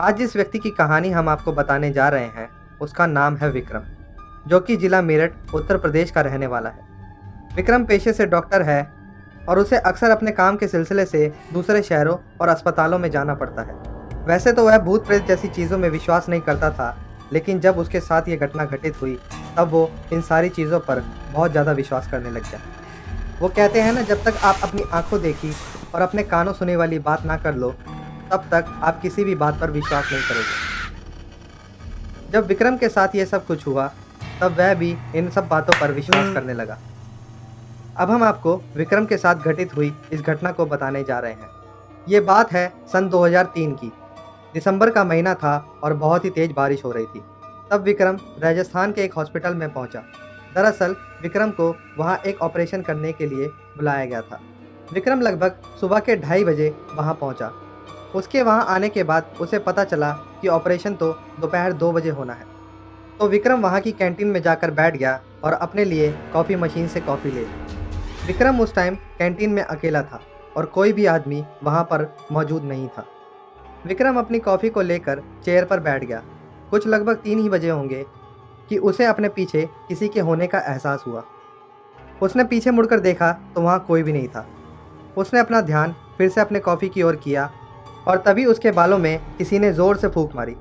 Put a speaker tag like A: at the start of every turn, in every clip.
A: आज जिस व्यक्ति की कहानी हम आपको बताने जा रहे हैं उसका नाम है विक्रम, जो कि जिला मेरठ उत्तर प्रदेश का रहने वाला है। विक्रम पेशे से डॉक्टर है और उसे अक्सर अपने काम के सिलसिले से दूसरे शहरों और अस्पतालों में जाना पड़ता है। वैसे तो वह भूत प्रेत जैसी चीज़ों में विश्वास नहीं करता था, लेकिन जब उसके साथ ये घटना घटित हुई तब वो इन सारी चीज़ों पर बहुत ज़्यादा विश्वास करने लग गया। वो कहते हैं ना, जब तक आप अपनी आंखों देखी और अपने कानों सुने वाली बात ना कर लो तब तक आप किसी भी बात पर विश्वास नहीं करोगे। जब विक्रम के साथ ये सब कुछ हुआ तब वह भी इन सब बातों पर विश्वास करने लगा। अब हम आपको विक्रम के साथ घटित हुई इस घटना को बताने जा रहे हैं। ये बात है सन 2003 की। दिसंबर का महीना था और बहुत ही तेज़ बारिश हो रही थी। तब विक्रम राजस्थान के एक हॉस्पिटल में पहुंचा। दरअसल विक्रम को वहां एक ऑपरेशन करने के लिए बुलाया गया था। विक्रम लगभग सुबह के 2:30 बजे वहां पहुंचा। उसके वहां आने के बाद उसे पता चला कि ऑपरेशन तो दोपहर 2 बजे होना है। तो विक्रम वहां की कैंटीन में जाकर बैठ गया और अपने लिए कॉफ़ी मशीन से कॉफ़ी ले ली। विक्रम उस टाइम कैंटीन में अकेला था और कोई भी आदमी वहां पर मौजूद नहीं था। विक्रम अपनी कॉफ़ी को लेकर चेयर पर बैठ गया। कुछ लगभग 3 ही बजे होंगे कि उसे अपने पीछे किसी के होने का एहसास हुआ। उसने पीछे मुड़कर देखा तो वहाँ कोई भी नहीं था। उसने अपना ध्यान फिर से अपने कॉफ़ी की ओर किया और तभी उसके बालों में किसी ने ज़ोर से फूंक मारी।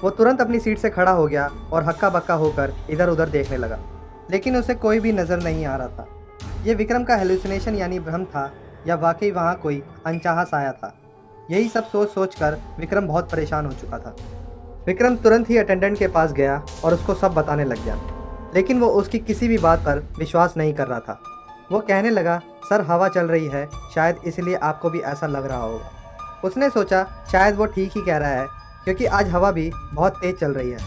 A: वो तुरंत अपनी सीट से खड़ा हो गया और हक्का बक्का होकर इधर उधर देखने लगा, लेकिन उसे कोई भी नज़र नहीं आ रहा था। ये विक्रम का हेलुसिनेशन यानी भ्रम था या वाकई वहाँ कोई अनचाहा साया था। यही सब सोच सोच कर विक्रम बहुत परेशान हो चुका था। विक्रम तुरंत ही अटेंडेंट के पास गया और उसको सब बताने लग गया, लेकिन वो उसकी किसी भी बात पर विश्वास नहीं कर रहा था। वो कहने लगा, सर हवा चल रही है, शायद इसलिए आपको भी ऐसा लग रहा होगा। उसने सोचा शायद वो ठीक ही कह रहा है, क्योंकि आज हवा भी बहुत तेज़ चल रही है।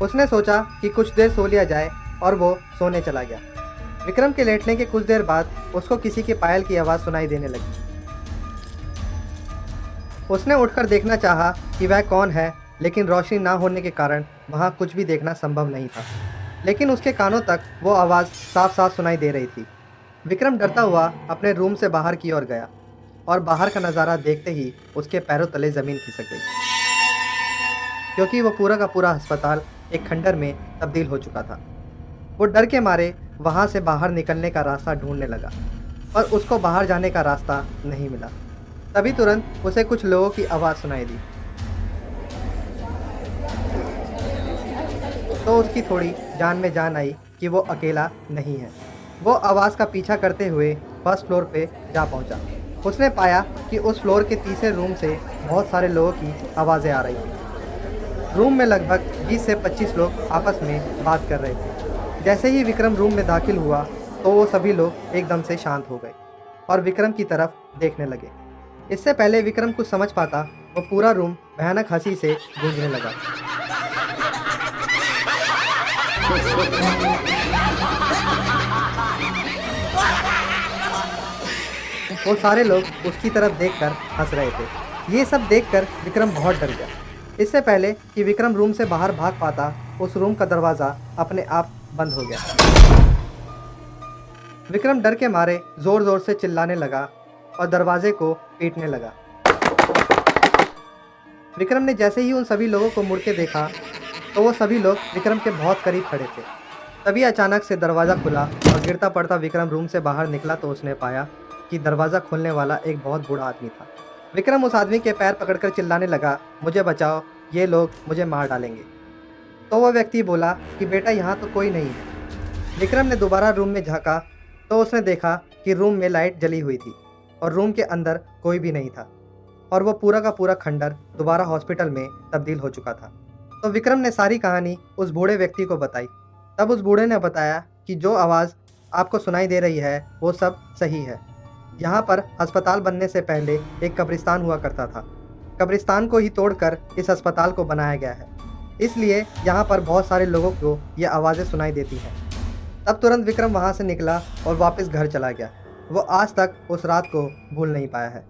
A: उसने सोचा कि कुछ देर सो लिया जाए और वो सोने चला गया। विक्रम के लेटने के कुछ देर बाद उसको किसी के पायल की आवाज़ सुनाई देने लगी। उसने उठकर देखना चाहा कि वह कौन है, लेकिन रोशनी ना होने के कारण वहाँ कुछ भी देखना संभव नहीं था। लेकिन उसके कानों तक वो आवाज़ साफ साफ सुनाई दे रही थी। विक्रम डरता हुआ अपने रूम से बाहर की ओर गया और बाहर का नज़ारा देखते ही उसके पैरों तले ज़मीन खिसक गई, क्योंकि वो पूरा का पूरा अस्पताल एक खंडर में तब्दील हो चुका था। वो डर के मारे वहाँ से बाहर निकलने का रास्ता ढूंढने लगा, पर उसको बाहर जाने का रास्ता नहीं मिला। तभी तुरंत उसे कुछ लोगों की आवाज़ सुनाई दी, तो उसकी थोड़ी जान में जान आई कि वो अकेला नहीं है। वो आवाज़ का पीछा करते हुए फर्स्ट फ्लोर पे जा पहुंचा। उसने पाया कि उस फ्लोर के तीसरे रूम से बहुत सारे लोगों की आवाज़ें आ रही थी। रूम में लगभग 20 से 25 लोग आपस में बात कर रहे थे। जैसे ही विक्रम रूम में दाखिल हुआ तो वो सभी लोग एकदम से शांत हो गए और विक्रम की तरफ देखने लगे। इससे पहले विक्रम कुछ समझ पाता, वो पूरा रूम भयानक हंसी से गूंजने लगा। वो सारे लोग उसकी तरफ देखकर हंस रहे थे। ये सब देखकर विक्रम बहुत डर गया। इससे पहले कि विक्रम रूम से बाहर भाग पाता, उस रूम का दरवाज़ा अपने आप बंद हो गया। विक्रम डर के मारे ज़ोर ज़ोर से चिल्लाने लगा और दरवाजे को पीटने लगा। विक्रम ने जैसे ही उन सभी लोगों को मुड़ के देखा तो वो सभी लोग विक्रम के बहुत करीब खड़े थे। तभी अचानक से दरवाज़ा खुला और गिरता पड़ता विक्रम रूम से बाहर निकला तो उसने पाया कि दरवाज़ा खोलने वाला एक बहुत बूढ़ा आदमी था। विक्रम उस आदमी के पैर पकड़कर चिल्लाने लगा, मुझे बचाओ, ये लोग मुझे मार डालेंगे। तो वह व्यक्ति बोला कि बेटा यहाँ तो कोई नहीं है। विक्रम ने दोबारा रूम में झांका तो उसने देखा कि रूम में लाइट जली हुई थी और रूम के अंदर कोई भी नहीं था और वो पूरा का पूरा खंडर दोबारा हॉस्पिटल में तब्दील हो चुका था। तो विक्रम ने सारी कहानी उस बूढ़े व्यक्ति को बताई। तब उस बूढ़े ने बताया कि जो आवाज़ आपको सुनाई दे रही है वो सब सही है। यहाँ पर अस्पताल बनने से पहले एक कब्रिस्तान हुआ करता था। कब्रिस्तान को ही तोड़कर इस अस्पताल को बनाया गया है, इसलिए यहाँ पर बहुत सारे लोगों को ये आवाज़ें सुनाई देती हैं। तब तुरंत विक्रम वहाँ से निकला और वापस घर चला गया। वो आज तक उस रात को भूल नहीं पाया है।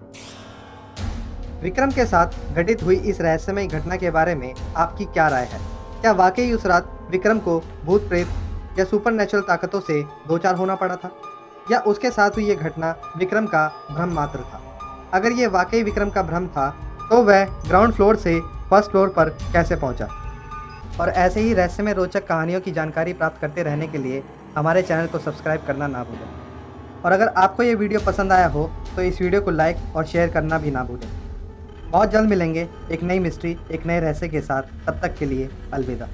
A: विक्रम के साथ घटित हुई इस रहस्यमय घटना के बारे में आपकी क्या राय है? क्या वाकई उस रात विक्रम को भूत प्रेत या सुपरनेचुरल ताकतों से दो चार होना पड़ा था, या उसके साथ हुई ये घटना विक्रम का भ्रम मात्र था? अगर ये वाकई विक्रम का भ्रम था तो वह ग्राउंड फ्लोर से फर्स्ट फ्लोर पर कैसे पहुंचा। और ऐसे ही रहस्यमय रोचक कहानियों की जानकारी प्राप्त करते रहने के लिए हमारे चैनल को सब्सक्राइब करना ना भूलें। और अगर आपको ये वीडियो पसंद आया हो तो इस वीडियो को लाइक और शेयर करना भी ना भूलें। बहुत जल्द मिलेंगे एक नई मिस्ट्री, एक नए रहस्य के साथ। तब तक के लिए अलविदा।